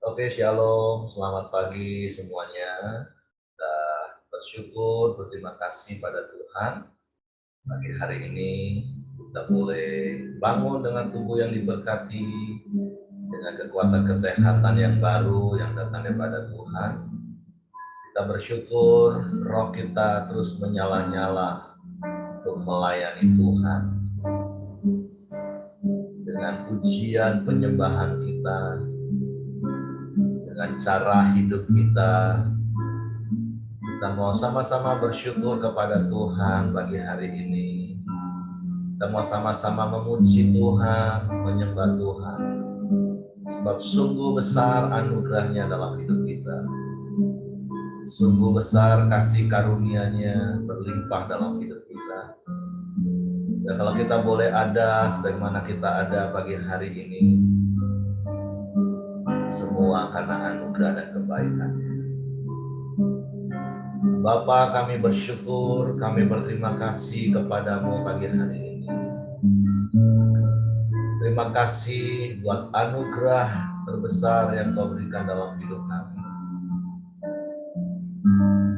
Oke, shalom, selamat pagi semuanya. Kita bersyukur, berterima kasih pada Tuhan. Pagi hari ini kita boleh bangun dengan tubuh yang diberkati, dengan kekuatan kesehatan yang baru yang datang daripada Tuhan. Kita bersyukur, roh kita terus menyala-nyala untuk melayani Tuhan. Dengan pujian penyembahan kita, dengan cara hidup kita mau sama-sama bersyukur kepada Tuhan pagi hari ini. Kita mau sama-sama memuji Tuhan, menyembah Tuhan. Sebab sungguh besar anugerahnya dalam hidup kita. Sungguh besar kasih karunia-Nya berlimpah dalam hidup kita. Dan kalau kita boleh ada sebagaimana kita ada pagi hari ini, semua karena anugerah dan kebaikan-Nya. Bapa, kami bersyukur, kami berterima kasih kepadamu pagi hari ini. Terima kasih buat anugerah terbesar yang kau berikan dalam hidup kami.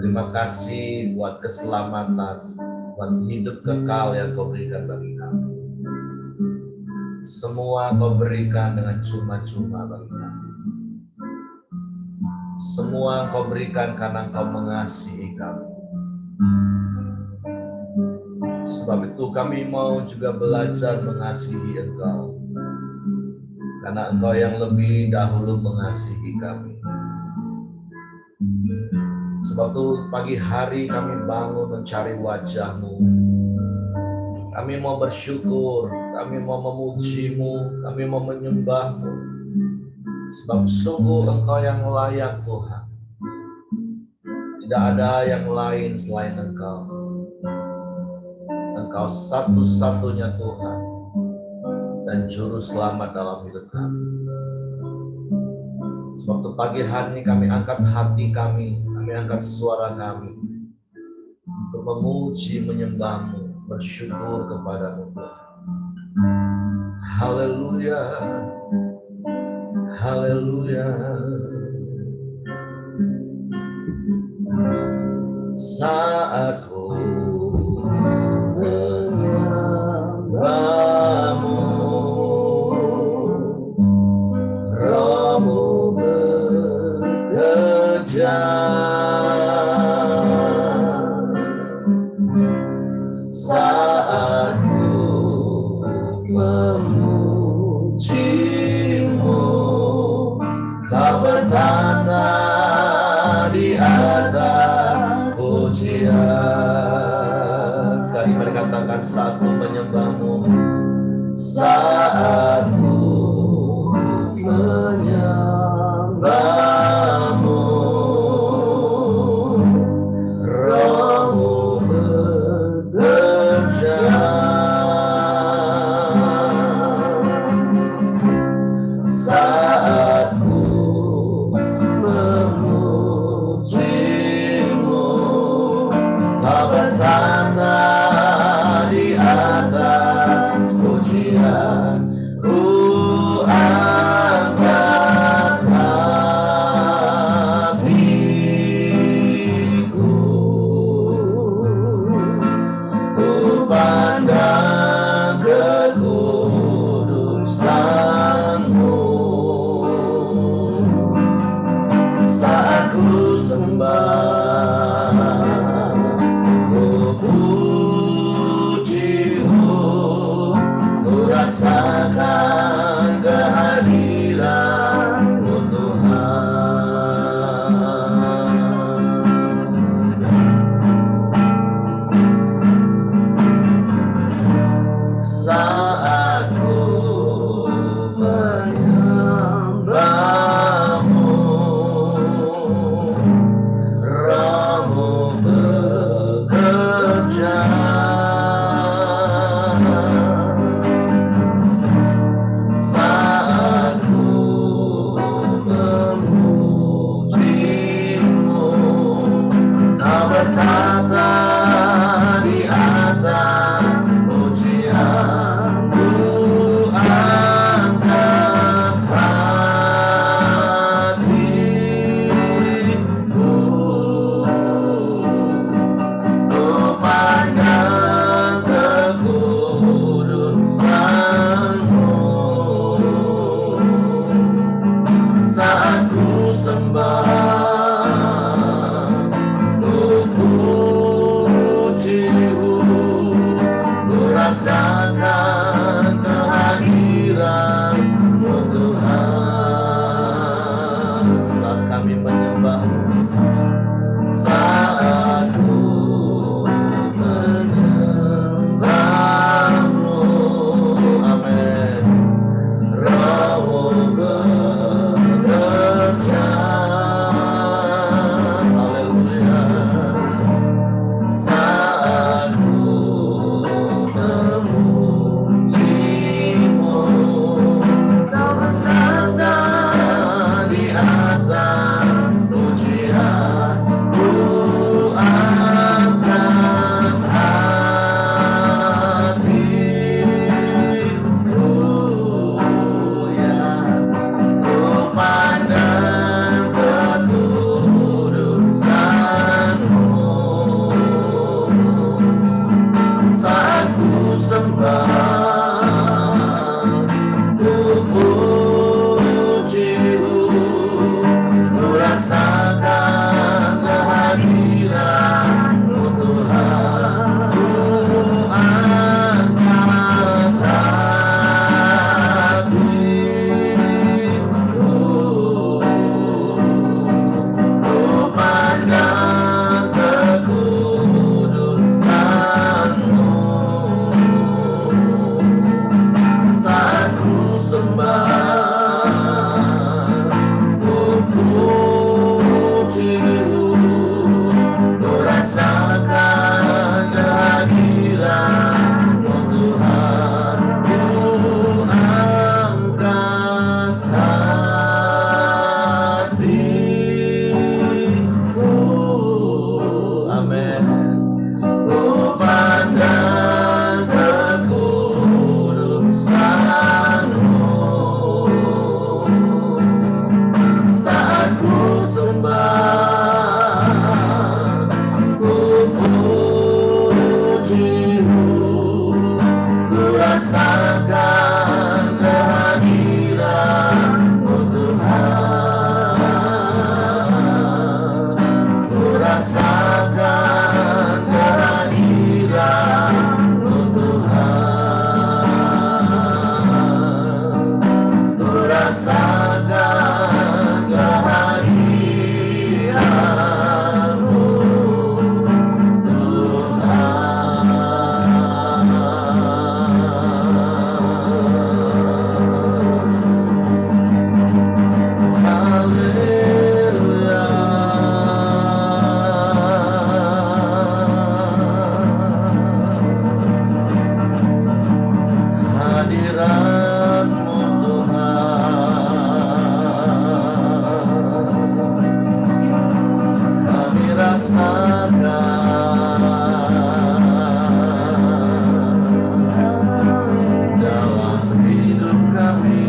Terima kasih buat keselamatan, buat hidup kekal yang kau berikan bagi kami. Semua kau berikan dengan cuma-cuma bagi kami. Semua kau berikan karena kau mengasihi kami. Sebab itu kami mau juga belajar mengasihi Engkau. Karena Engkau yang lebih dahulu mengasihi kami. Sebab itu pagi hari kami bangun mencari wajah-Mu. Kami mau bersyukur, kami mau memuji-Mu, kami mau menyembah-Mu. Sebab sungguh Engkau yang layak Tuhan. Tidak ada yang lain selain Engkau. Engkau satu-satunya Tuhan dan Juru Selamat dalam hidup kami. Sebab itu pagi hari ini kami angkat hati kami angkat suara kami untuk memuji, menyembah-Mu, bersyukur kepada-Mu. Haleluya. Haleluya. Saat ku menyembah-Mu, Roh-Mu bekerja. Saat ku memuji-Mu, Kau bertata di atas pujian. Sekali mari katakan, saat ku menyembah-Mu, saat ku menyembah-Mu, Roh-Mu bekerja. Saat ku memuji-Mu, Kau bertata di atas rasakan kehadiran-Mu, Tuhan. Haleluya. Hadirat-Mu Tuhan, kami rasakan dalam hidup kami.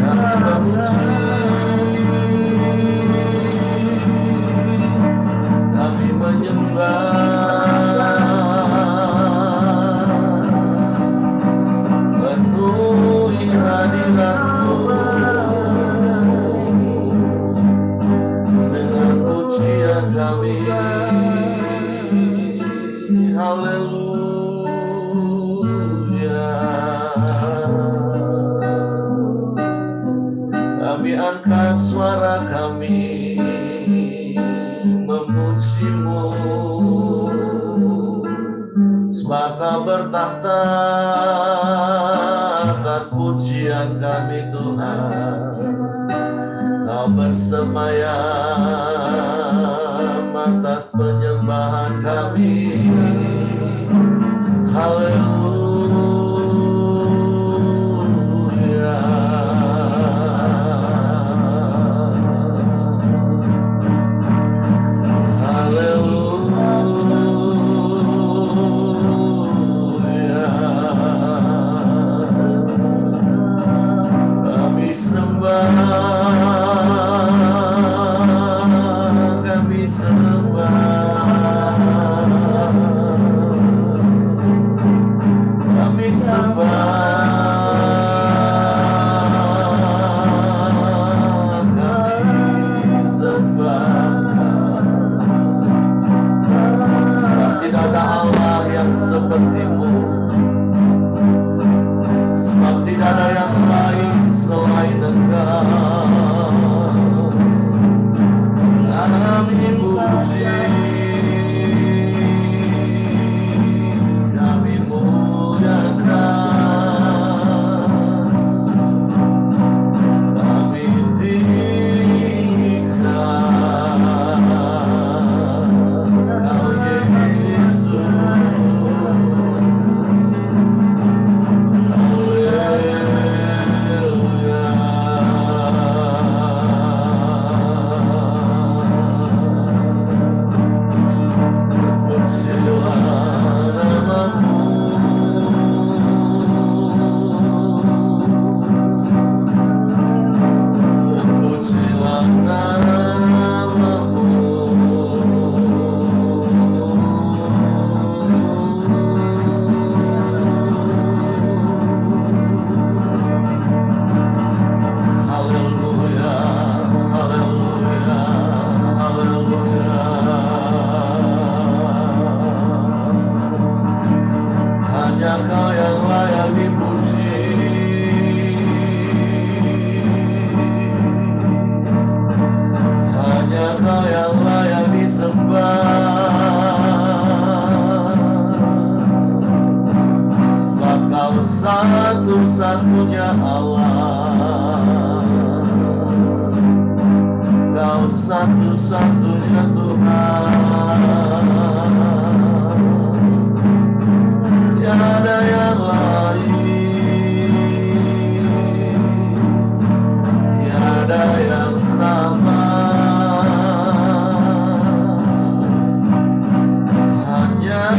Kami memuji, kami menyembah, penuhi hadirat-Mu dengan pujian kami. Haleluya. Kami angkat suara kami memuji-Mu, sebab Kau bertahta atas pujian kami Tuhan. Kau bersemayam atas penyembahan kami. Haleluya. Haleluya. Kami sembah, kami sembah, kami sembah, kami sembah. Sebab tidak ada Allah yang seperti-Mu, sebab tidak ada yang lain selain Engkau. Kami puji, kami muliakan, kami tinggikan Kau Yesus. Satu-satunya Allah, Kau satu-satunya Tuhan, tiada yang lain, tiada yang sama, hanya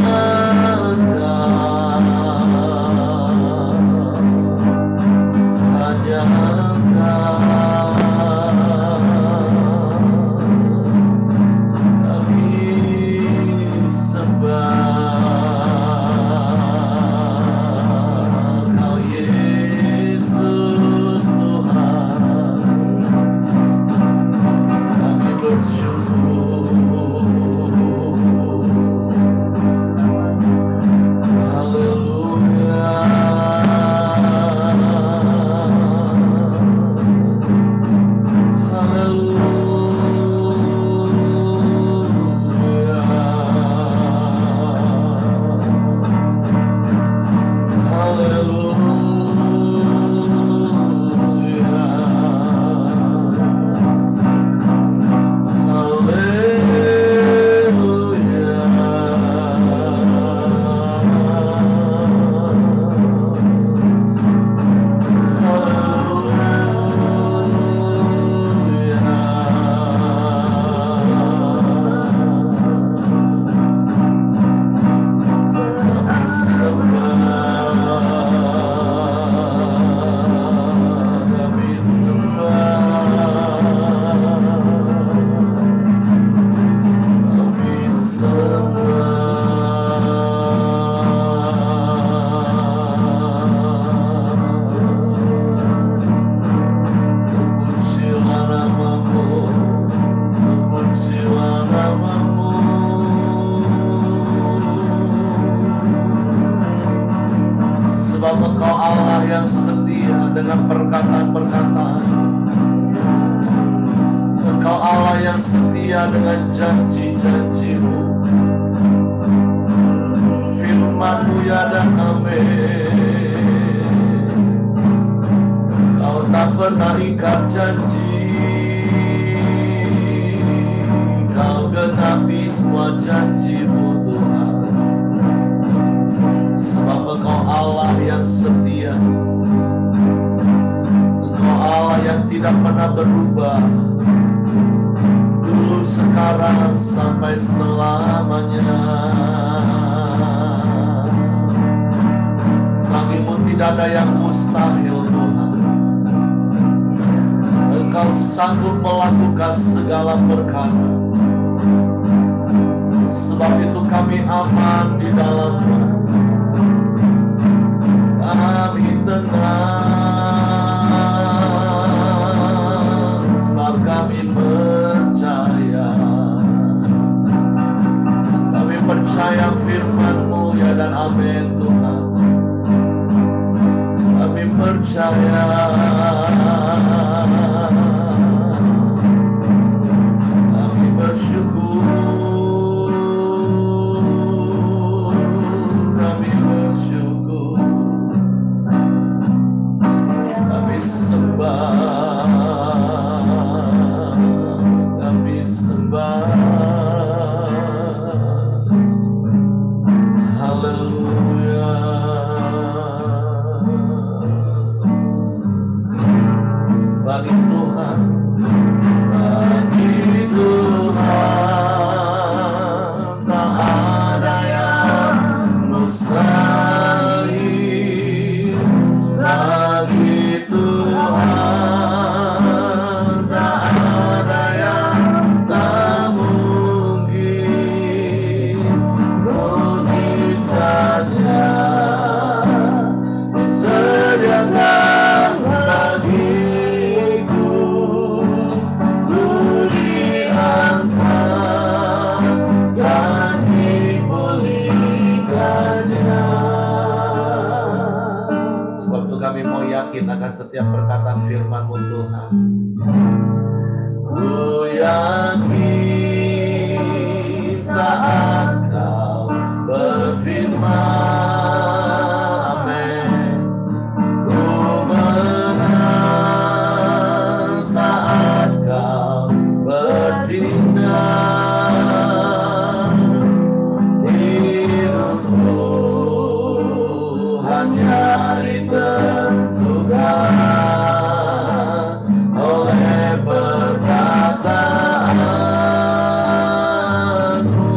Sebab Engkau Allah yang setia dengan perkataan-perkataan. Engkau Allah yang setia dengan janji-janji-Mu. Firman-Mu ya dan amin. Kau tak pernah ingkar janji. Kau genapi semua janji-Mu Tuhan. Sebab Engkau Allah yang setia. Engkau Allah yang tidak pernah berubah. Dulu, sekarang, sampai selamanya. Bagimu tidak ada yang mustahil Tuhan. Engkau sanggup melakukan segala perkara. Sebab itu kami aman di dalam-Mu. Kami tenang, sebab kami percaya. Kami percaya firman-Mu ya dan amin Tuhan. Kami percaya. Kami bersyukur. Kami bersyukur. Kami sembah. Kami sembah. Haleluya. Bagi Tuhan, bagi Tuhan tak ada yang mustahil. Bagi Tuhan tak ada yang tak mungkin. Mujizatnya disediakan bagiku, ku diangkat dan dipulihkannya. Sebab itu kami mau yakin akan setiap perkataan firman-Mu Tuhan. Ku yakin saat Kau berfirman, amin. Ku menang saat Kau bertindak. Hidupku hanya ditentukan oleh perkataan-Mu.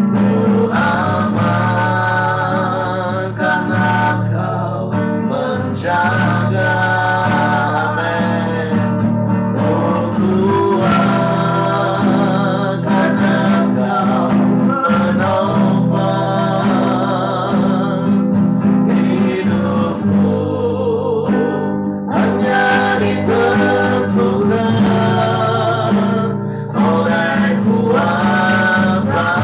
Ku aman karena Kau menjaga, amin. Ku kuat karena Kau menopang. Hidupku hanya ditentukan oleh kuasa-Mu.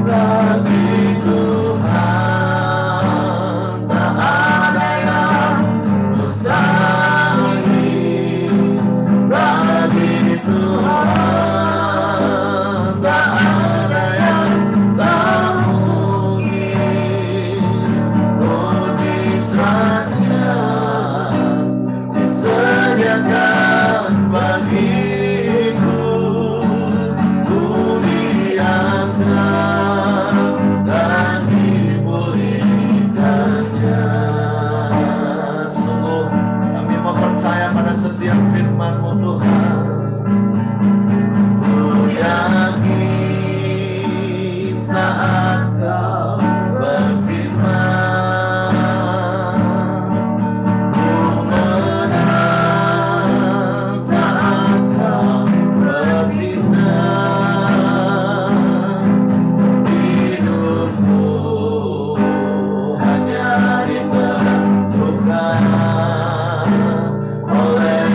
Bagi Tuhan tak ada yang mustahil. Bagi Tuhan tak ada yang tak mungkin. Mujizatnya disediakan bagiku, ku diangkat dan dipulihkannya. Sungguh kami mau percaya pada setiap firman-Mu Tuhan. Ku yakin saat Kau berfirman, ku menang saat Kau bertindak. Hidupku hanya ditentukan oleh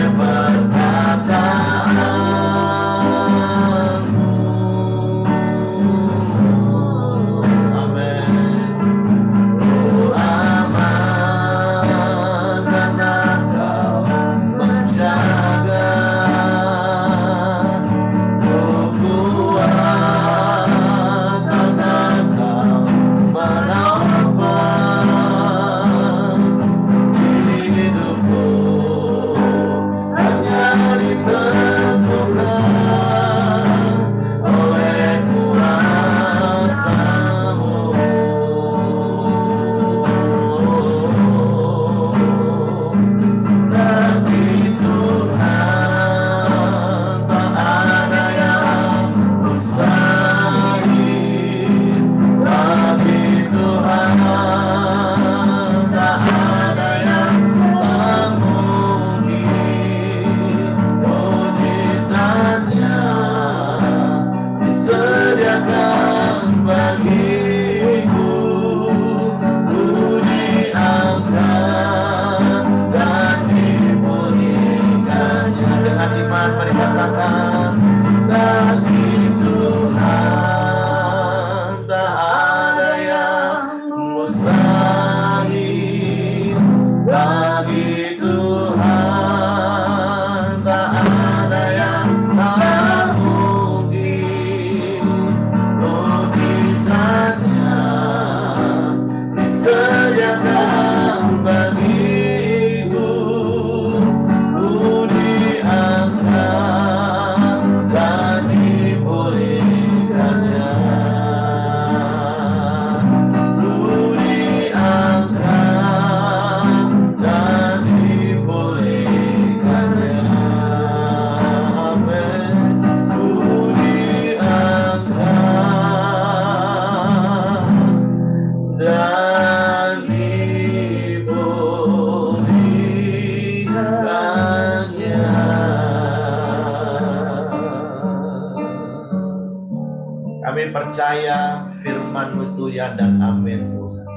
percaya firman-Mu itu ya dan amin Tuhan.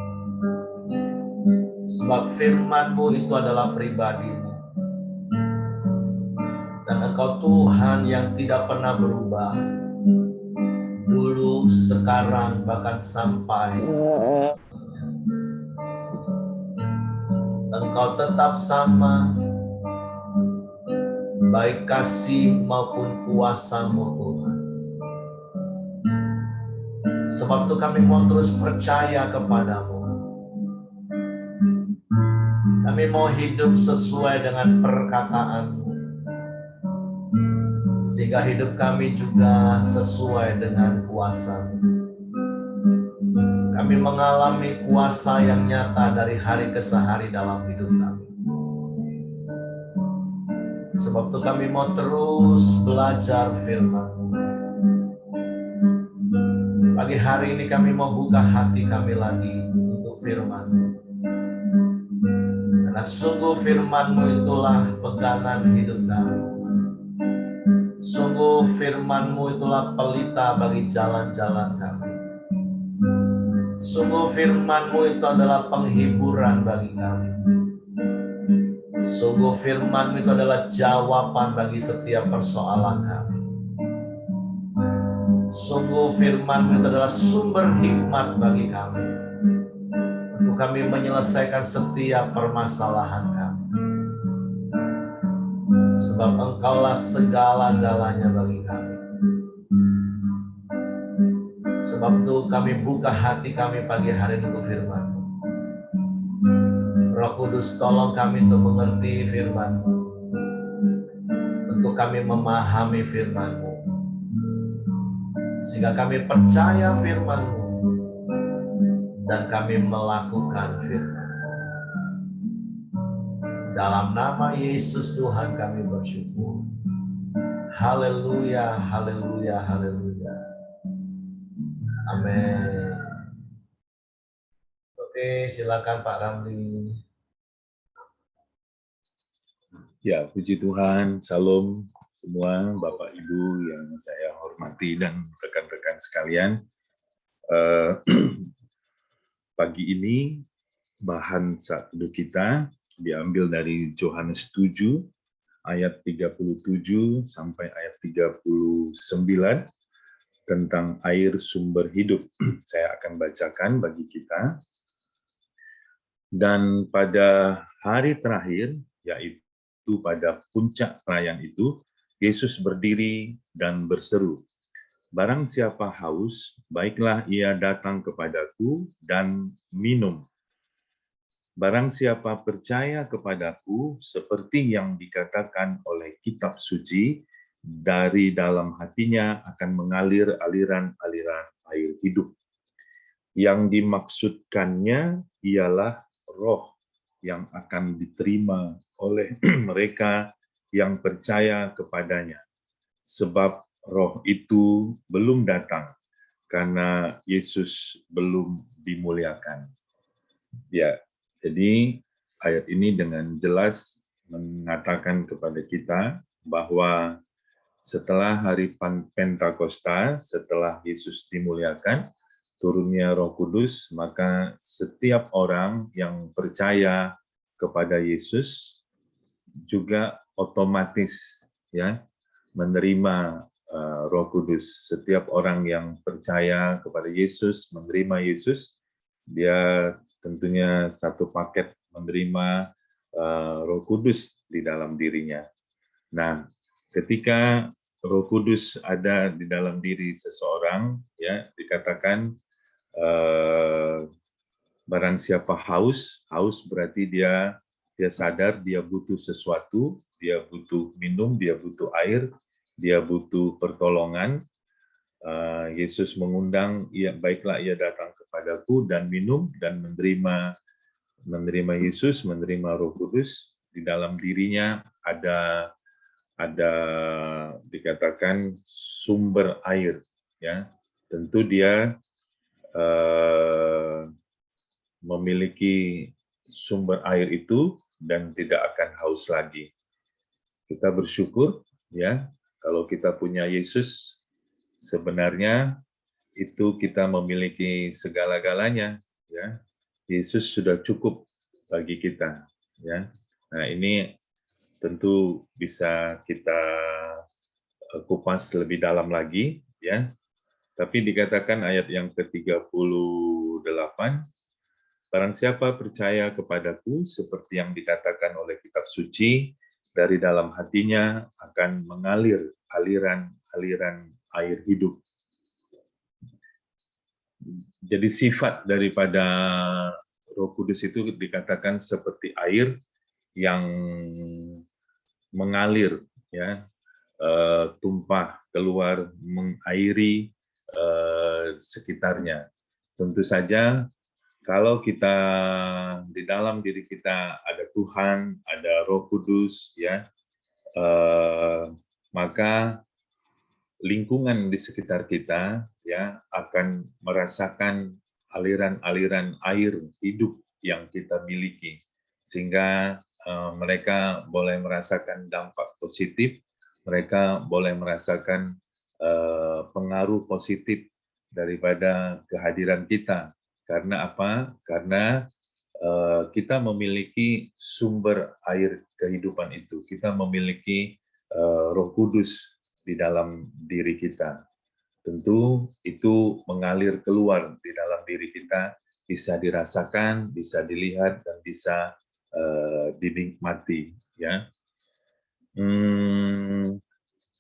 Sebab firman-Mu itu adalah pribadi-Mu. Dan Engkau Tuhan yang tidak pernah berubah. Dulu, sekarang, bahkan sampai seterusnya. Engkau tetap sama, baik kasih maupun kuasa-Mu Tuhan. Sebab itu kami mau terus percaya kepadamu. Kami mau hidup sesuai dengan perkataan-Mu. Sehingga hidup kami juga sesuai dengan kuasa-Mu. Kami mengalami kuasa yang nyata dari hari ke hari dalam hidup kami. Sebab itu kami mau terus belajar firman-Mu. Pagi hari ini kami mau buka hati kami lagi untuk firman-Mu. Karena sungguh firman-Mu itulah pegangan hidup kami. Sungguh firman-Mu itulah pelita bagi jalan-jalan kami. Sungguh firman-Mu itu adalah penghiburan bagi kami. Sungguh firman-Mu itu adalah jawaban bagi setiap persoalan kami. Sungguh firman-Mu itu adalah sumber hikmat bagi kami. Untuk kami menyelesaikan setiap permasalahan kami. Sebab Engkaulah segala-galanya bagi kami. Sebab itu kami buka hati kami pagi hari untuk firman-Mu. Roh Kudus tolong kami untuk mengerti firman-Mu. Untuk kami memahami firman-Mu. Sehingga kami percaya firman-Mu. Dan kami melakukan firman-Mu. Dalam nama Yesus Tuhan kami bersyukur. Haleluya, haleluya, haleluya. Amin. Oke, silakan Pak Ramli. Ya, puji Tuhan, salam semua Bapak Ibu yang saya hormati dan rekan-rekan sekalian. Pagi ini bahan saat teduh kita diambil dari Yohanes 7 ayat 37 sampai ayat 39 tentang air sumber hidup. Saya akan bacakan bagi kita. Dan pada hari terakhir, yaitu pada puncak perayaan itu, Yesus berdiri dan berseru, "Barang siapa haus, baiklah ia datang kepadaku dan minum. Barang siapa percaya kepadaku, seperti yang dikatakan oleh kitab suci, dari dalam hatinya akan mengalir aliran-aliran air hidup." Yang dimaksudkannya ialah roh yang akan diterima oleh mereka yang percaya kepadanya. Sebab roh itu belum datang karena Yesus belum dimuliakan. Ya, jadi ayat ini dengan jelas mengatakan kepada kita bahwa setelah hari Pentakosta, setelah Yesus dimuliakan, turunnya Roh Kudus, maka setiap orang yang percaya kepada Yesus juga otomatis ya menerima Roh Kudus. Setiap orang yang percaya kepada Yesus, menerima Yesus, dia tentunya satu paket menerima Roh Kudus di dalam dirinya. Nah, ketika Roh Kudus ada di dalam diri seseorang, ya dikatakan barang siapa haus berarti dia sadar dia butuh sesuatu, dia butuh minum, dia butuh air, dia butuh pertolongan. Yesus mengundang, baiklah ia datang kepadaku dan minum dan menerima Yesus, menerima Roh Kudus. Di dalam dirinya ada dikatakan sumber air, ya. Tentu dia memiliki sumber air itu dan tidak akan haus lagi. Kita bersyukur ya kalau kita punya Yesus, sebenarnya itu kita memiliki segala-galanya, ya. Yesus sudah cukup bagi kita, ya. Nah, ini tentu bisa kita kupas lebih dalam lagi, ya. Tapi dikatakan ayat yang ke-38, barang siapa percaya kepadaku, seperti yang dikatakan oleh kitab suci, dari dalam hatinya akan mengalir aliran-aliran air hidup. Jadi sifat daripada Roh Kudus itu dikatakan seperti air yang mengalir, ya, tumpah keluar, mengairi sekitarnya. Tentu saja kalau kita di dalam diri kita ada Tuhan, ada Roh Kudus, ya, maka lingkungan di sekitar kita, ya, akan merasakan aliran-aliran air hidup yang kita miliki, sehingga mereka boleh merasakan dampak positif, mereka boleh merasakan pengaruh positif daripada kehadiran kita. Karena apa? Karena kita memiliki sumber air kehidupan itu. Kita memiliki Roh Kudus di dalam diri kita. Tentu itu mengalir keluar di dalam diri kita, bisa dirasakan, bisa dilihat, dan bisa dinikmati. Ya.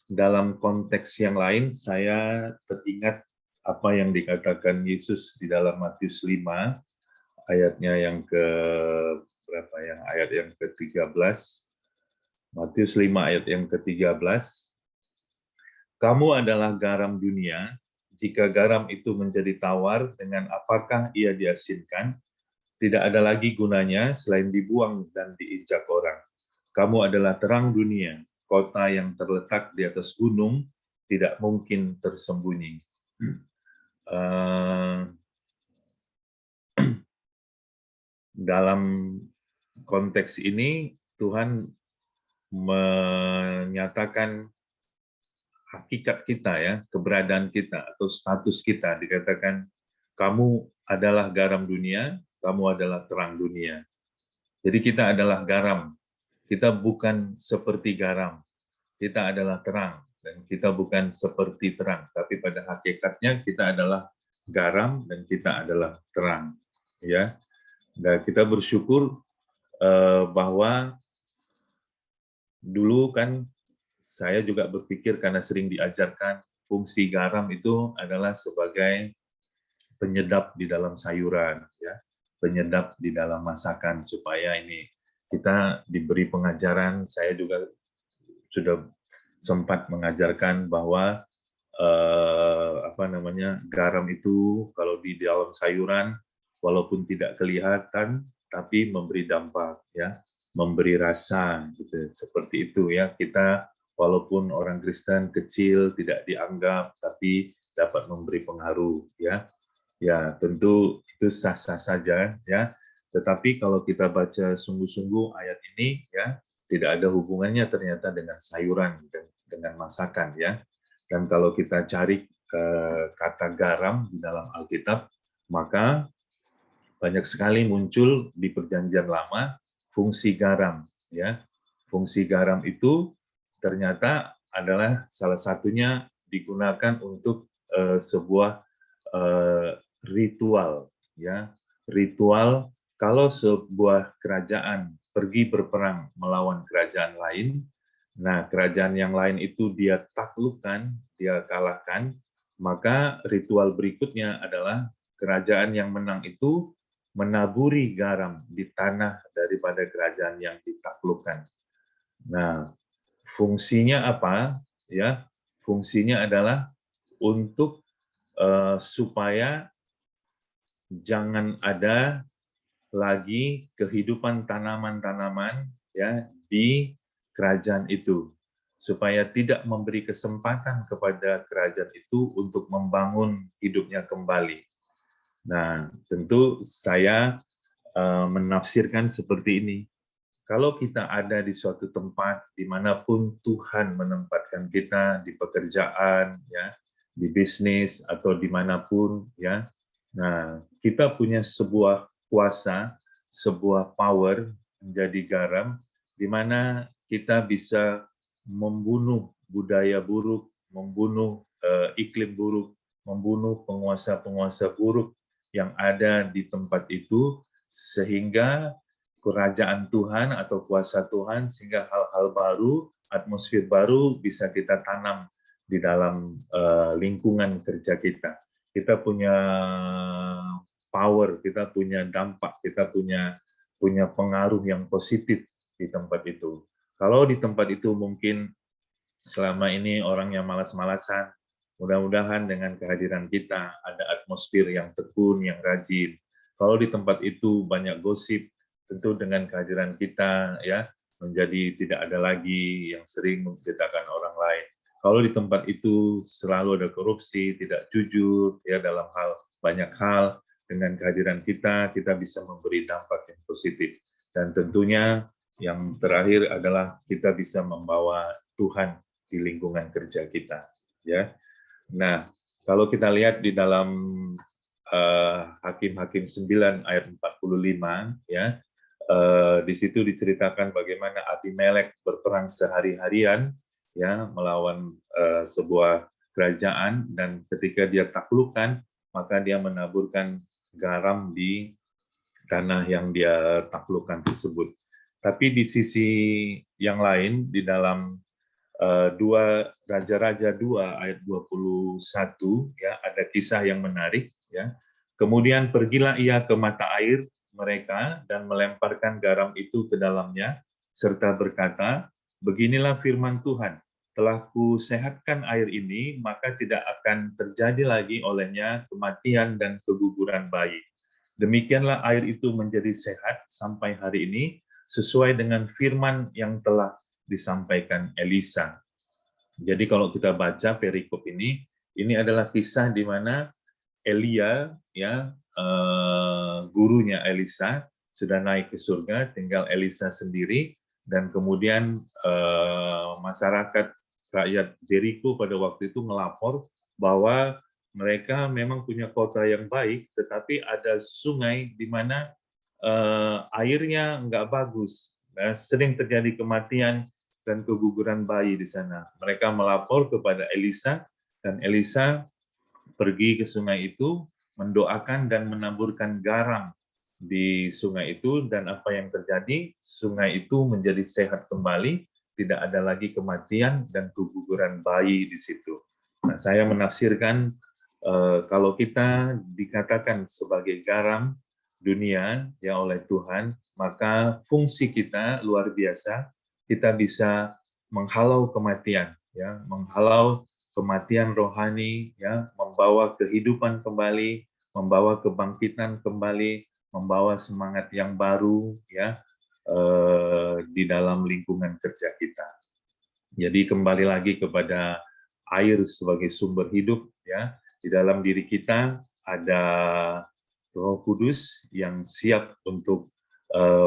Dalam konteks yang lain, saya teringat apa yang dikatakan Yesus di dalam Matius 5, ayatnya yang ke berapa ya? Ayat yang ke-13. Matius 5 ayat yang ke-13. Kamu adalah garam dunia. Jika garam itu menjadi tawar, dengan apakah ia diasinkan? Tidak ada lagi gunanya selain dibuang dan diinjak orang. Kamu adalah terang dunia. Kota yang terletak di atas gunung tidak mungkin tersembunyi. Dalam konteks ini, Tuhan menyatakan hakikat kita, ya, keberadaan kita atau status kita. Dikatakan kamu adalah garam dunia, kamu adalah terang dunia. Jadi kita adalah garam. Kita bukan seperti garam. Kita adalah terang dan kita bukan seperti terang, tapi pada hakikatnya kita adalah garam dan kita adalah terang, ya. Dan kita bersyukur bahwa dulu kan saya juga berpikir karena sering diajarkan fungsi garam itu adalah sebagai penyedap di dalam sayuran, ya, penyedap di dalam masakan supaya ini kita diberi pengajaran. Saya juga sudah sempat mengajarkan bahwa garam itu kalau di dalam sayuran walaupun tidak kelihatan tapi memberi dampak, ya, memberi rasa, gitu, seperti itu, ya. Kita walaupun orang Kristen kecil tidak dianggap tapi dapat memberi pengaruh, ya. Ya, tentu itu sah-sah saja, ya. Tetapi kalau kita baca sungguh-sungguh ayat ini, ya, tidak ada hubungannya ternyata dengan sayuran, dengan masakan, ya. Dan kalau kita cari kata garam di dalam Alkitab, maka banyak sekali muncul di Perjanjian Lama fungsi garam, ya. Fungsi garam itu ternyata adalah salah satunya digunakan untuk sebuah ritual, ya. Ritual kalau sebuah kerajaan pergi berperang melawan kerajaan lain, nah kerajaan yang lain itu dia taklukkan, dia kalahkan, maka ritual berikutnya adalah kerajaan yang menang itu menaburi garam di tanah daripada kerajaan yang ditaklukkan. Nah, fungsinya apa? Ya, fungsinya adalah untuk supaya jangan ada lagi kehidupan tanaman-tanaman, ya, di kerajaan itu, supaya tidak memberi kesempatan kepada kerajaan itu untuk membangun hidupnya kembali. Nah, tentu saya menafsirkan seperti ini. Kalau kita ada di suatu tempat dimanapun Tuhan menempatkan kita, di pekerjaan, ya, di bisnis atau dimanapun ya. Nah, kita punya sebuah kuasa, sebuah power menjadi garam, di mana kita bisa membunuh budaya buruk, membunuh iklim buruk, membunuh penguasa-penguasa buruk yang ada di tempat itu, sehingga kerajaan Tuhan atau kuasa Tuhan, sehingga hal-hal baru, atmosfer baru bisa kita tanam di dalam lingkungan kerja kita. Kita punya power, kita punya dampak, kita punya pengaruh yang positif di tempat itu. Kalau di tempat itu mungkin selama ini orang yang malas-malasan, mudah-mudahan dengan kehadiran kita ada atmosfer yang tekun, yang rajin. Kalau di tempat itu banyak gosip, tentu dengan kehadiran kita ya menjadi tidak ada lagi yang sering menceritakan orang lain. Kalau di tempat itu selalu ada korupsi, tidak jujur ya dalam banyak hal, dengan kehadiran kita bisa memberi dampak yang positif. Dan tentunya yang terakhir adalah kita bisa membawa Tuhan di lingkungan kerja kita, ya. Nah, kalau kita lihat di dalam Hakim-Hakim 9 ayat 45, ya, di situ diceritakan bagaimana Abimelek berperang sehari-harian, ya, melawan sebuah kerajaan, dan ketika dia taklukkan, maka dia menaburkan garam di tanah yang dia taklukkan tersebut. Tapi di sisi yang lain, di dalam 2 Raja-Raja 2 ayat 21 ya, ada kisah yang menarik ya. Kemudian pergilah ia ke mata air mereka dan melemparkan garam itu ke dalamnya serta berkata, beginilah firman Tuhan, telah kusehatkan air ini, maka tidak akan terjadi lagi olehnya kematian dan keguguran bayi. Demikianlah air itu menjadi sehat sampai hari ini sesuai dengan firman yang telah disampaikan Elisa. Jadi kalau kita baca perikop ini adalah kisah di mana Elia, ya, gurunya Elisa, sudah naik ke surga, tinggal Elisa sendiri, dan kemudian masyarakat rakyat Jericho pada waktu itu melapor bahwa mereka memang punya kota yang baik, tetapi ada sungai di mana airnya nggak bagus, sering terjadi kematian dan keguguran bayi di sana. Mereka melapor kepada Elisa, dan Elisa pergi ke sungai itu, mendoakan dan menaburkan garam di sungai itu, dan apa yang terjadi? Sungai itu menjadi sehat kembali, tidak ada lagi kematian dan keguguran bayi di situ. Nah, saya menafsirkan kalau kita dikatakan sebagai garam dunia ya oleh Tuhan, maka fungsi kita luar biasa. Kita bisa menghalau kematian, ya, menghalau kematian rohani, ya, membawa kehidupan kembali, membawa kebangkitan kembali, membawa semangat yang baru, ya, di dalam lingkungan kerja kita. Jadi kembali lagi kepada air sebagai sumber hidup, ya. Di dalam diri kita ada Roh Kudus yang siap untuk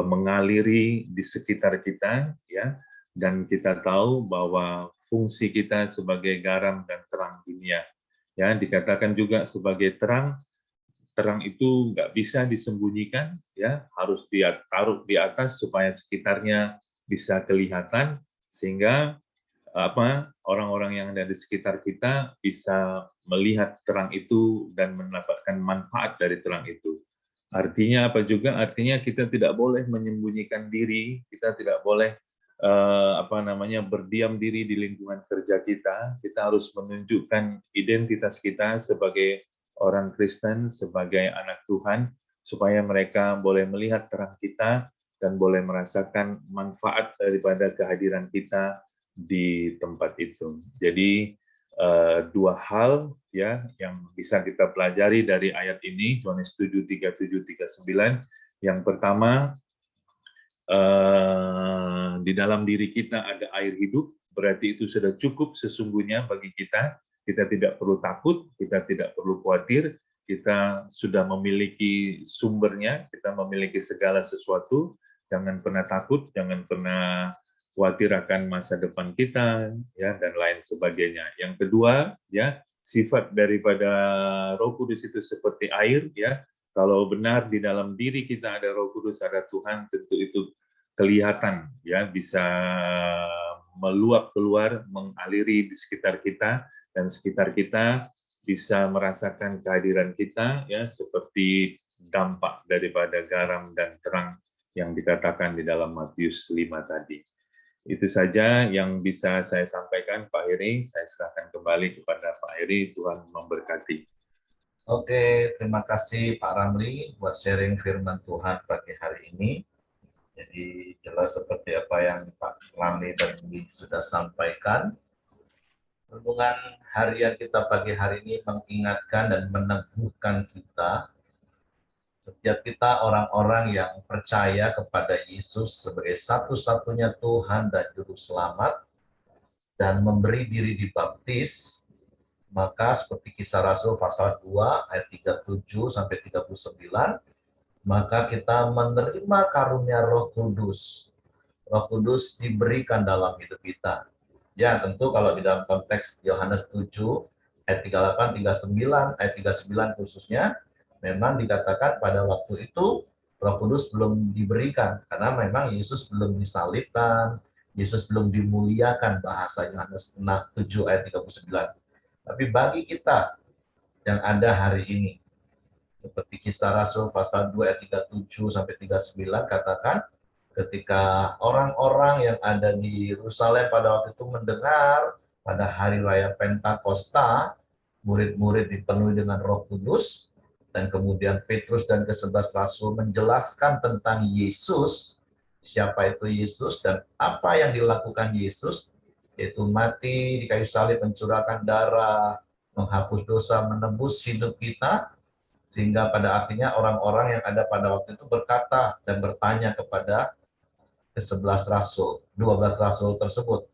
mengaliri di sekitar kita, ya. Dan kita tahu bahwa fungsi kita sebagai garam dan terang dunia, ya, dikatakan juga sebagai terang. Terang itu nggak bisa disembunyikan, ya, harus ditaruh di atas supaya sekitarnya bisa kelihatan, sehingga orang-orang yang ada di sekitar kita bisa melihat terang itu dan mendapatkan manfaat dari terang itu. Artinya apa juga? Artinya kita tidak boleh menyembunyikan diri, kita tidak boleh berdiam diri di lingkungan kerja kita. Kita harus menunjukkan identitas kita sebagai orang Kristen, sebagai anak Tuhan, supaya mereka boleh melihat terang kita dan boleh merasakan manfaat daripada kehadiran kita di tempat itu. Jadi dua hal ya yang bisa kita pelajari dari ayat ini, Yohanes 7:37-39. Yang pertama, di dalam diri kita ada air hidup, berarti itu sudah cukup sesungguhnya bagi kita. Kita tidak perlu takut, kita tidak perlu khawatir, kita sudah memiliki sumbernya, kita memiliki segala sesuatu. Jangan pernah takut, jangan pernah khawatir akan masa depan kita, ya, dan lain sebagainya. Yang kedua, ya, sifat daripada Roh Kudus itu seperti air, ya. Kalau benar di dalam diri kita ada Roh Kudus, ada Tuhan, tentu itu kelihatan, ya, bisa meluap keluar, mengaliri di sekitar kita, dan sekitar kita bisa merasakan kehadiran kita, ya, seperti dampak daripada garam dan terang yang dikatakan di dalam Matius 5 tadi. Itu saja yang bisa saya sampaikan, Pak Heri. Saya serahkan kembali kepada Pak Heri. Tuhan memberkati. Oke, terima kasih Pak Ramli buat sharing firman Tuhan pagi hari ini. Jadi jelas seperti apa yang Pak Ramli tadi sudah sampaikan. Hubungan harian kita pagi hari ini mengingatkan dan meneguhkan kita, setiap kita orang-orang yang percaya kepada Yesus sebagai satu-satunya Tuhan dan Juru Selamat, dan memberi diri dibaptis, maka seperti Kisah Rasul pasal 2 ayat 37 sampai 39, maka kita menerima karunia Roh Kudus. Roh Kudus diberikan dalam hidup kita. Ya, tentu kalau di dalam konteks Yohanes 7 ayat 38, 39, ayat 39 khususnya, memang dikatakan pada waktu itu Roh Kudus belum diberikan karena memang Yesus belum disalibkan, Yesus belum dimuliakan, bahasa Yohanes 7 ayat 39. Tapi bagi kita yang ada hari ini, seperti Kisah Rasul pasal 2 ayat 37 sampai 39 katakan, ketika orang-orang yang ada di Yerusalem pada waktu itu mendengar pada hari raya Pentakosta, murid-murid dipenuhi dengan Roh Kudus, dan kemudian Petrus dan ke-11 rasul menjelaskan tentang Yesus, siapa itu Yesus dan apa yang dilakukan Yesus, yaitu mati di kayu salib, mencurahkan darah, menghapus dosa, menebus hidup kita, sehingga pada artinya orang-orang yang ada pada waktu itu berkata dan bertanya kepada ke-11 rasul, 12 rasul tersebut,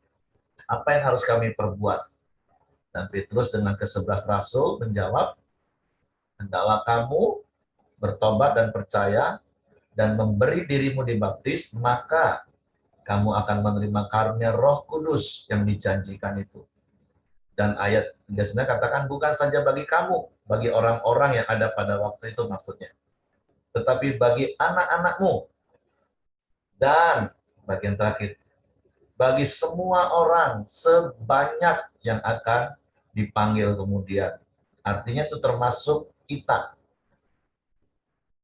apa yang harus kami perbuat? Dan Petrus dengan ke-11 rasul menjawab, hendaklah kamu bertobat dan percaya dan memberi dirimu dibaptis, maka kamu akan menerima karunia Roh Kudus yang dijanjikan itu. Dan ayat 39 katakan, bukan saja bagi kamu, bagi orang-orang yang ada pada waktu itu maksudnya, tetapi bagi anak-anakmu, dan bagian terakhir, bagi semua orang sebanyak yang akan dipanggil kemudian. Artinya itu termasuk kita,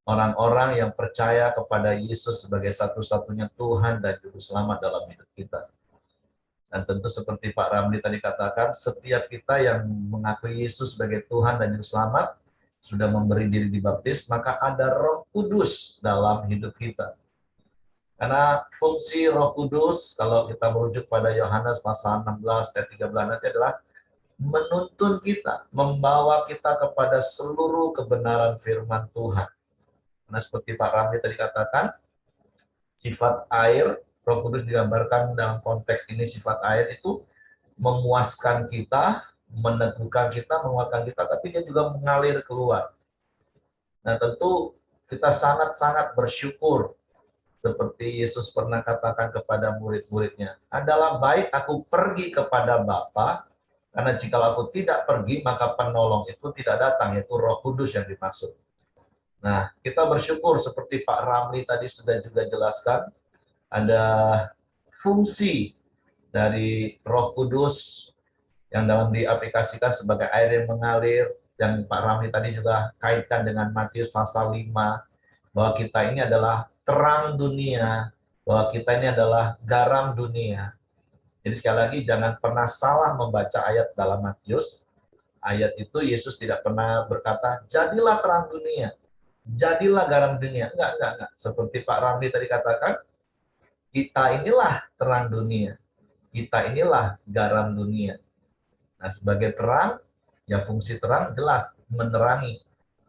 orang-orang yang percaya kepada Yesus sebagai satu-satunya Tuhan dan Juru Selamat dalam hidup kita. Dan tentu seperti Pak Ramli tadi katakan, setiap kita yang mengakui Yesus sebagai Tuhan dan Juru Selamat, sudah memberi diri dibaptis, maka ada Roh Kudus dalam hidup kita. Karena fungsi Roh Kudus, kalau kita merujuk pada Yohanes pasal 16 ayat 13 nanti adalah menuntun kita, membawa kita kepada seluruh kebenaran firman Tuhan. Karena seperti Pak Ramli tadi katakan, sifat air, Roh Kudus digambarkan dalam konteks ini, sifat air itu memuaskan kita, meneguhkan kita, menguatkan kita, tapi dia juga mengalir keluar. Nah tentu kita sangat-sangat bersyukur, seperti Yesus pernah katakan kepada murid-muridnya, adalah baik aku pergi kepada Bapa, karena jika aku tidak pergi, maka penolong itu tidak datang, yaitu Roh Kudus yang dimaksud. Nah, kita bersyukur seperti Pak Ramli tadi sudah juga jelaskan, ada fungsi dari Roh Kudus yang dalam diaplikasikan sebagai air yang mengalir, yang Pak Ramli tadi juga kaitkan dengan Matius pasal 5, bahwa kita ini adalah terang dunia, bahwa kita ini adalah garam dunia. Jadi sekali lagi jangan pernah salah membaca ayat dalam Matius. Ayat itu Yesus tidak pernah berkata, jadilah terang dunia, jadilah garam dunia. Enggak. Seperti Pak Ramli tadi katakan, kita inilah terang dunia, kita inilah garam dunia. Nah sebagai terang, ya fungsi terang jelas, menerangi.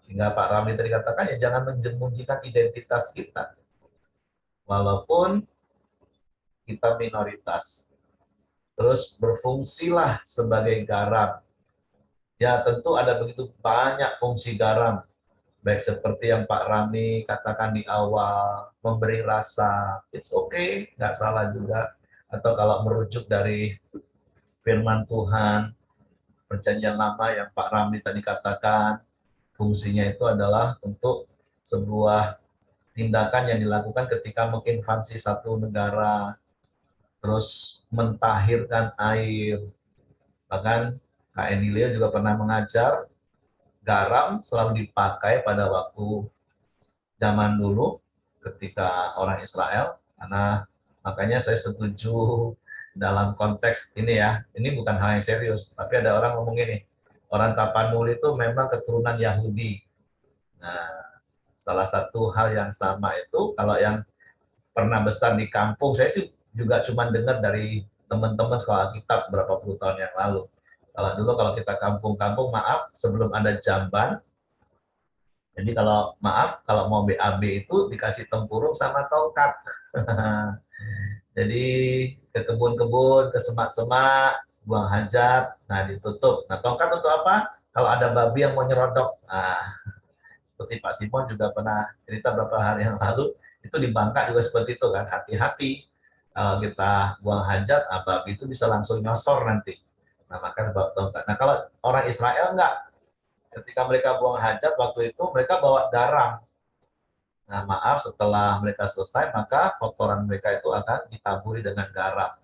Sehingga Pak Ramli tadi katakan, ya jangan menjemunyikan identitas kita. Walaupun kita minoritas. Terus berfungsilah sebagai garam. Ya tentu ada begitu banyak fungsi garam. Baik seperti yang Pak Rami katakan di awal, memberi rasa. It's okay, nggak salah juga. Atau kalau merujuk dari firman Tuhan, Perjanjian Lama yang Pak Ramli tadi katakan, fungsinya itu adalah untuk sebuah tindakan yang dilakukan ketika menginvasi satu negara, terus mentahirkan air. Bahkan Kak Emilia juga pernah mengajar, garam selalu dipakai pada waktu zaman dulu ketika orang Israel, karena makanya saya setuju dalam konteks ini ya, ini bukan hal yang serius, tapi ada orang ngomong gini, orang Tapanuli itu memang keturunan Yahudi. Nah, salah satu hal yang sama itu, kalau yang pernah besar di kampung, saya sih juga cuma dengar dari teman-teman sekolah kitab berapa puluh tahun yang lalu. Kalau dulu kalau kita kampung-kampung, maaf, sebelum ada jamban, jadi kalau maaf, kalau mau BAB itu dikasih tempurung sama tongkat. Jadi ke kebun-kebun, ke semak-semak, buang hajat, nah ditutup. Nah tongkat untuk apa? Kalau ada babi yang mau nyerodok. Nah, seperti Pak Simon juga pernah cerita beberapa hari yang lalu, itu di Bangka juga seperti itu kan, hati-hati. Kalau kita buang hajat, babi itu bisa langsung nyosor nanti. Nah, maka sebab tongkat. Nah, kalau orang Israel enggak, ketika mereka buang hajat waktu itu mereka bawa garam. Nah, maaf, setelah mereka selesai, maka kotoran mereka itu akan ditaburi dengan garam.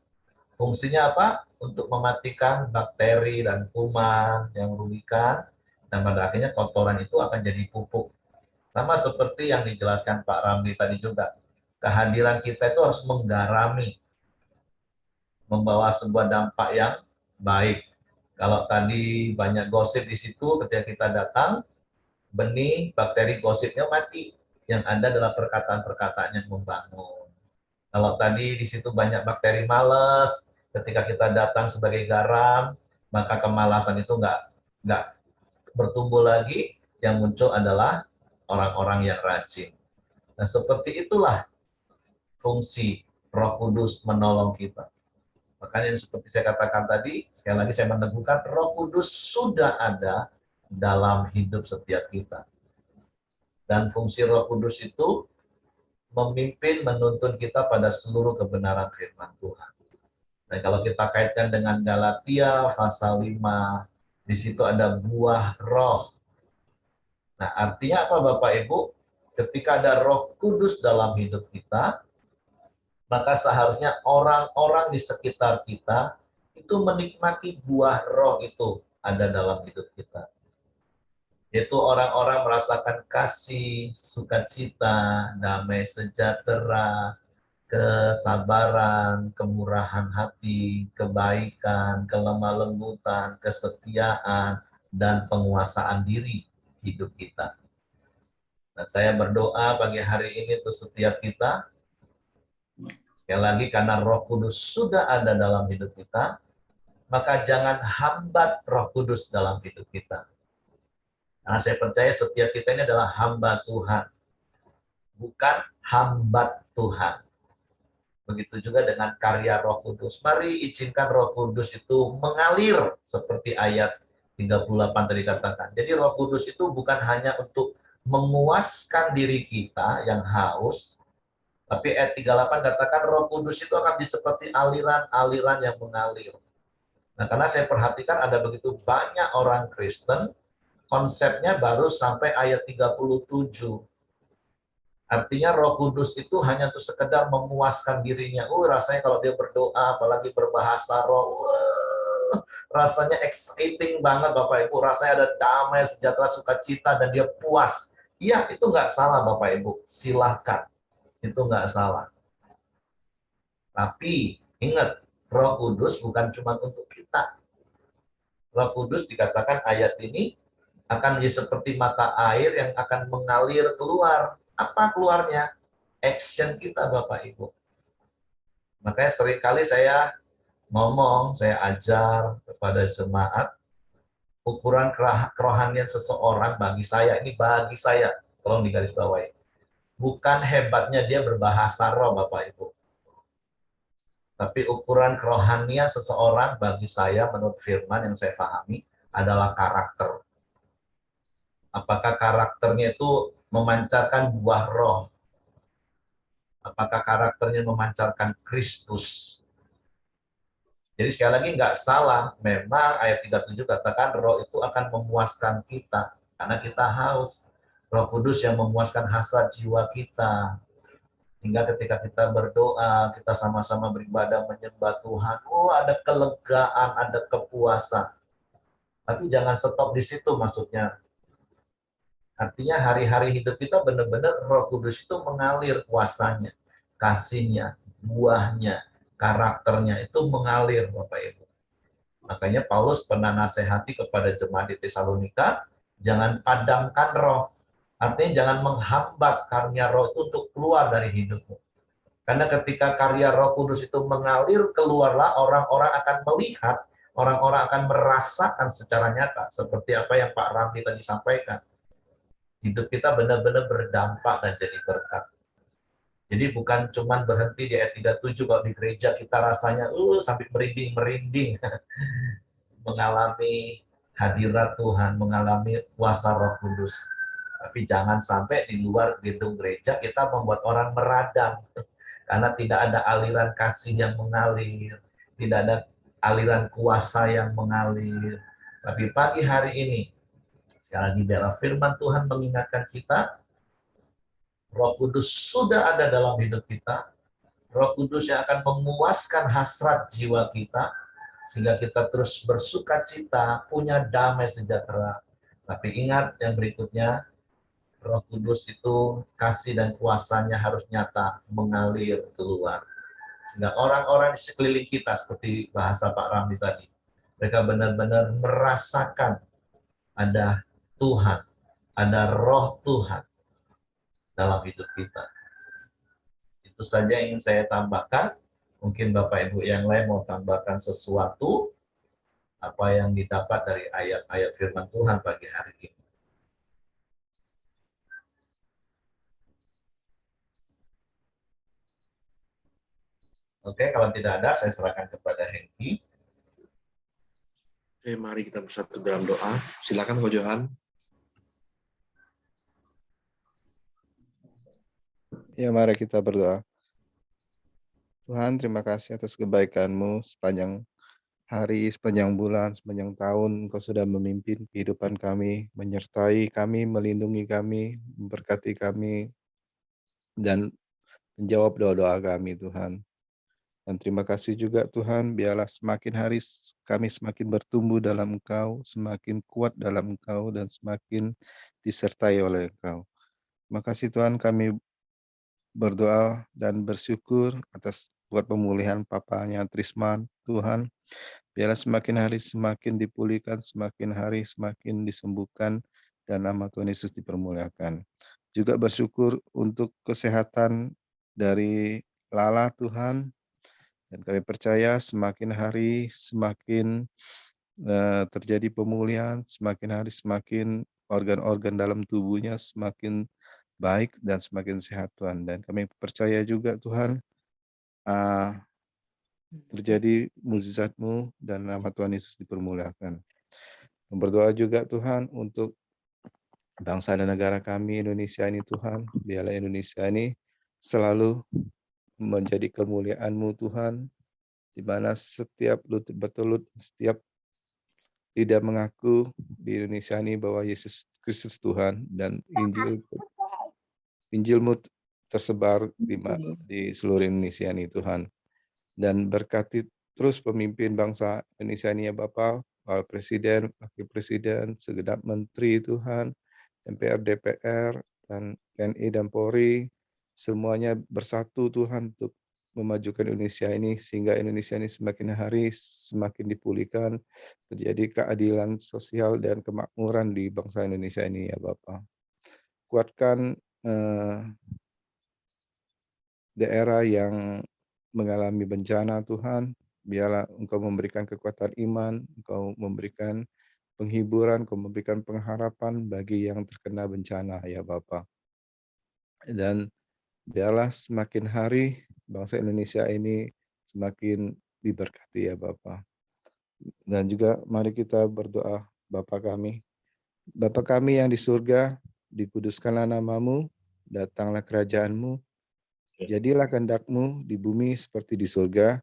Fungsinya apa? Untuk mematikan bakteri dan kuman yang merugikan, dan pada akhirnya kotoran itu akan jadi pupuk. Sama seperti yang dijelaskan Pak Ramli tadi juga. Kehadiran kita itu harus menggarami, membawa sebuah dampak yang baik. Kalau tadi banyak gosip di situ, ketika kita datang, benih bakteri gosipnya mati. Yang ada adalah perkataan-perkataan yang membangun. Kalau tadi di situ banyak bakteri malas, ketika kita datang sebagai garam, maka kemalasan itu nggak bertumbuh lagi. Yang muncul adalah orang-orang yang rajin. Nah, seperti itulah fungsi Roh Kudus menolong kita. Makanya seperti saya katakan tadi, sekali lagi saya meneguhkan Roh Kudus sudah ada dalam hidup setiap kita. Dan fungsi Roh Kudus itu memimpin, menuntun kita pada seluruh kebenaran firman Tuhan. Dan kalau kita kaitkan dengan Galatia pasal 5, di situ ada buah roh. Nah, artinya apa Bapak Ibu? Ketika ada Roh Kudus dalam hidup kita, maka seharusnya orang-orang di sekitar kita itu menikmati buah roh itu ada dalam hidup kita. Yaitu orang-orang merasakan kasih, sukacita, damai sejahtera, kesabaran, kemurahan hati, kebaikan, kelemah lembutan, kesetiaan, dan penguasaan diri hidup kita. Nah, saya berdoa pagi hari ini untuk setiap kita, sekali lagi karena Roh Kudus sudah ada dalam hidup kita, maka jangan hambat Roh Kudus dalam hidup kita. Karena saya percaya setiap kita ini adalah hamba Tuhan, bukan hambat Tuhan. Begitu juga dengan karya Roh Kudus. Mari izinkan Roh Kudus itu mengalir seperti ayat 38 tadi katakan. Jadi Roh Kudus itu bukan hanya untuk memuaskan diri kita yang haus, tapi ayat 38 katakan Roh Kudus itu akan seperti aliran-aliran yang mengalir. Nah, karena saya perhatikan ada begitu banyak orang Kristen, konsepnya baru sampai ayat 37. Artinya Roh Kudus itu hanya untuk sekedar memuaskan dirinya. Rasanya kalau dia berdoa, apalagi berbahasa roh, rasanya exciting banget Bapak Ibu. Rasanya ada damai, sejahtera, sukacita, dan dia puas. Iya, itu nggak salah Bapak Ibu. Silahkan. Itu nggak salah. Tapi ingat, Roh Kudus bukan cuma untuk kita. Roh Kudus dikatakan ayat ini akan menjadi seperti mata air yang akan mengalir keluar. Apa keluarnya? Action kita Bapak Ibu. Makanya seringkali saya ngomong, saya ajar kepada jemaat, ukuran kerohanian seseorang bagi saya, ini bagi saya, tolong digarisbawahi. Bukan hebatnya dia berbahasa roh Bapak Ibu. Tapi ukuran kerohanian seseorang bagi saya menurut firman yang saya pahami adalah karakter. Apakah karakternya itu memancarkan buah roh? Apakah karakternya memancarkan Kristus? Jadi sekali lagi nggak salah, memang ayat 37 katakan roh itu akan memuaskan kita, karena kita haus. Roh Kudus yang memuaskan hasrat jiwa kita. Hingga ketika kita berdoa, kita sama-sama beribadah menyembah Tuhan, oh ada kelegaan, ada kepuasan. Tapi jangan stop di situ maksudnya. Artinya hari-hari hidup kita benar-benar Roh Kudus itu mengalir kuasanya, kasihnya, buahnya, karakternya itu mengalir Bapak Ibu. Makanya Paulus pernah nasihati kepada jemaat di Tesalonika, jangan padamkan roh. Artinya jangan menghambat karya roh itu untuk keluar dari hidupmu. Karena ketika karya Roh Kudus itu mengalir keluarlah, orang-orang akan melihat, orang-orang akan merasakan secara nyata seperti apa yang Pak Ramli tadi sampaikan. Hidup kita benar-benar berdampak dan jadi berkat. Jadi bukan cuma berhenti di ayat 37 kalau di gereja kita rasanya sampai merinding-merinding mengalami hadirat Tuhan, mengalami kuasa Roh Kudus. Tapi jangan sampai di luar gedung gereja kita membuat orang meradang karena tidak ada aliran kasih yang mengalir, tidak ada aliran kuasa yang mengalir. Tapi pagi hari ini, sekali lagi biarlah firman Tuhan mengingatkan kita, Roh Kudus sudah ada dalam hidup kita, Roh Kudus yang akan memuaskan hasrat jiwa kita, sehingga kita terus bersuka cita, punya damai sejahtera. Tapi ingat yang berikutnya, Roh Kudus itu kasih dan kuasanya harus nyata mengalir keluar. Sehingga orang-orang di sekeliling kita, seperti bahasa Pak Ramli tadi, mereka benar-benar merasakan ada Tuhan, ada roh Tuhan dalam hidup kita. Itu saja yang ingin saya tambahkan. Mungkin Bapak Ibu yang lain mau tambahkan sesuatu, apa yang didapat dari ayat-ayat firman Tuhan pagi hari ini. Oke, kalau tidak ada, saya serahkan kepada Hengki. Oke, mari kita bersatu dalam doa. Silakan Ko Johan. Ya, mari kita berdoa. Tuhan, terima kasih atas kebaikan-Mu sepanjang hari, sepanjang bulan, sepanjang tahun. Engkau sudah memimpin kehidupan kami, menyertai kami, melindungi kami, memberkati kami, dan menjawab doa-doa kami, Tuhan. Dan terima kasih juga Tuhan, biarlah semakin hari kami semakin bertumbuh dalam Engkau, semakin kuat dalam Engkau, dan semakin disertai oleh Engkau. Terima kasih Tuhan, kami berdoa dan bersyukur atas buat pemulihan papanya Trisman, Tuhan. Biarlah semakin hari semakin dipulihkan, semakin hari semakin disembuhkan, dan nama Tuhan Yesus dipermuliakan. Juga bersyukur untuk kesehatan dari Lala, Tuhan. Dan kami percaya semakin hari semakin terjadi pemulihan, semakin hari semakin organ-organ dalam tubuhnya semakin baik dan semakin sehat Tuhan. Dan kami percaya juga Tuhan terjadi mukjizat-Mu dan nama Tuhan Yesus dipermuliakan. Berdoa juga Tuhan untuk bangsa dan negara kami Indonesia ini Tuhan. Biarlah Indonesia ini selalu menjadi kemuliaan-Mu Tuhan, di mana setiap lutut bertelut, setiap lidah mengaku di Indonesia ini bahwa Yesus Kristus Tuhan, dan Injil-Mu tersebar di seluruh Indonesia ini Tuhan. Dan berkati terus pemimpin bangsa Indonesia ini ya Bapa, Bapak Presiden, Wakil Presiden, segenap Menteri Tuhan, MPR, DPR, dan TNI dan Polri, semuanya bersatu Tuhan untuk memajukan Indonesia ini, sehingga Indonesia ini semakin hari semakin dipulihkan, terjadi keadilan sosial dan kemakmuran di bangsa Indonesia ini ya Bapak. Kuatkan daerah yang mengalami bencana Tuhan, biarlah Engkau memberikan kekuatan iman, Engkau memberikan penghiburan, Engkau memberikan pengharapan bagi yang terkena bencana ya Bapak. Dan biarlah semakin hari bangsa Indonesia ini semakin diberkati ya Bapak. Dan juga mari kita berdoa Bapa kami. Bapa kami yang di surga, dikuduskanlah nama-Mu, datanglah kerajaan-Mu, jadilah kehendak-Mu di bumi seperti di surga.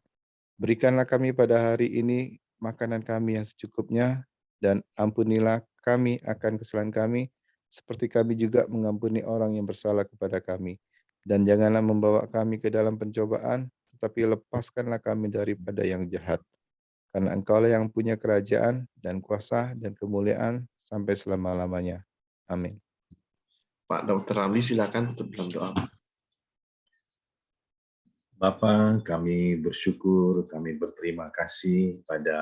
Berikanlah kami pada hari ini makanan kami yang secukupnya, dan ampunilah kami akan kesalahan kami, seperti kami juga mengampuni orang yang bersalah kepada kami. Dan janganlah membawa kami ke dalam pencobaan, tetapi lepaskanlah kami daripada yang jahat. Karena Engkaulah yang punya kerajaan dan kuasa dan kemuliaan sampai selama-lamanya. Amin. Pak Dr. Ramli, silakan tutup dalam doa. Bapa, kami bersyukur, kami berterima kasih pada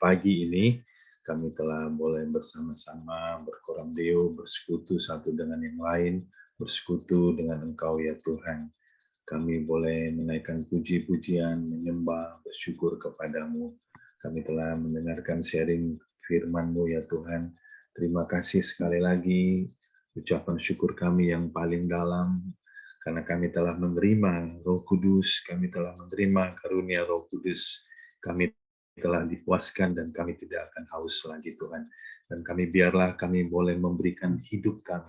pagi ini. Kami telah boleh bersama-sama berkoram deo, bersekutu satu dengan yang lain, bersekutu dengan Engkau ya Tuhan. Kami boleh menaikkan puji-pujian, menyembah, bersyukur kepadamu. Kami telah mendengarkan sharing firman-Mu ya Tuhan. Terima kasih sekali lagi, ucapan syukur kami yang paling dalam, karena kami telah menerima Roh Kudus, kami telah menerima karunia Roh Kudus, kami telah dipuaskan dan kami tidak akan haus lagi Tuhan. Dan biarlah kami boleh memberikan hidup kami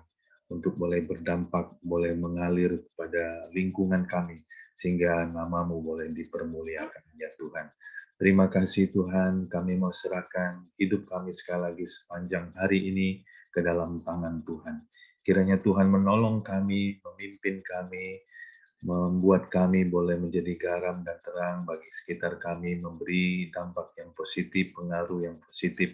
untuk boleh berdampak, boleh mengalir kepada lingkungan kami, sehingga nama-Mu boleh dipermuliakan ya Tuhan. Terima kasih Tuhan, kami mau serahkan hidup kami sekali lagi sepanjang hari ini ke dalam tangan Tuhan. Kiranya Tuhan menolong kami, memimpin kami, membuat kami boleh menjadi garam dan terang bagi sekitar kami, memberi dampak yang positif, pengaruh yang positif,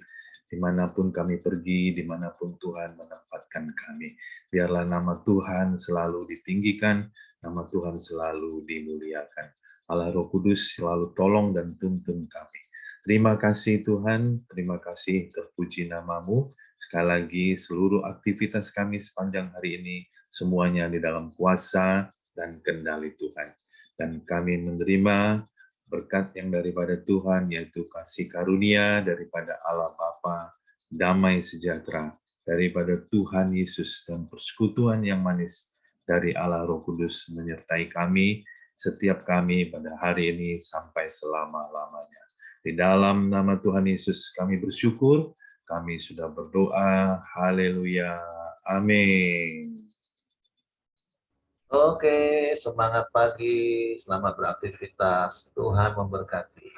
dimanapun kami pergi, dimanapun Tuhan menempatkan kami. Biarlah nama Tuhan selalu ditinggikan, nama Tuhan selalu dimuliakan. Allah Roh Kudus selalu tolong dan tuntun kami. Terima kasih Tuhan, terima kasih, terpuji nama-Mu. Sekali lagi, seluruh aktivitas kami sepanjang hari ini, semuanya di dalam kuasa dan kendali Tuhan. Dan kami menerima berkat yang daripada Tuhan, yaitu kasih karunia daripada Allah Bapa, damai sejahtera daripada Tuhan Yesus, dan persekutuan yang manis dari Allah Roh Kudus menyertai kami, setiap kami pada hari ini sampai selama-lamanya. Di dalam nama Tuhan Yesus kami bersyukur, kami sudah berdoa, haleluya, amin. Oke, semangat pagi, selamat beraktivitas. Tuhan memberkati.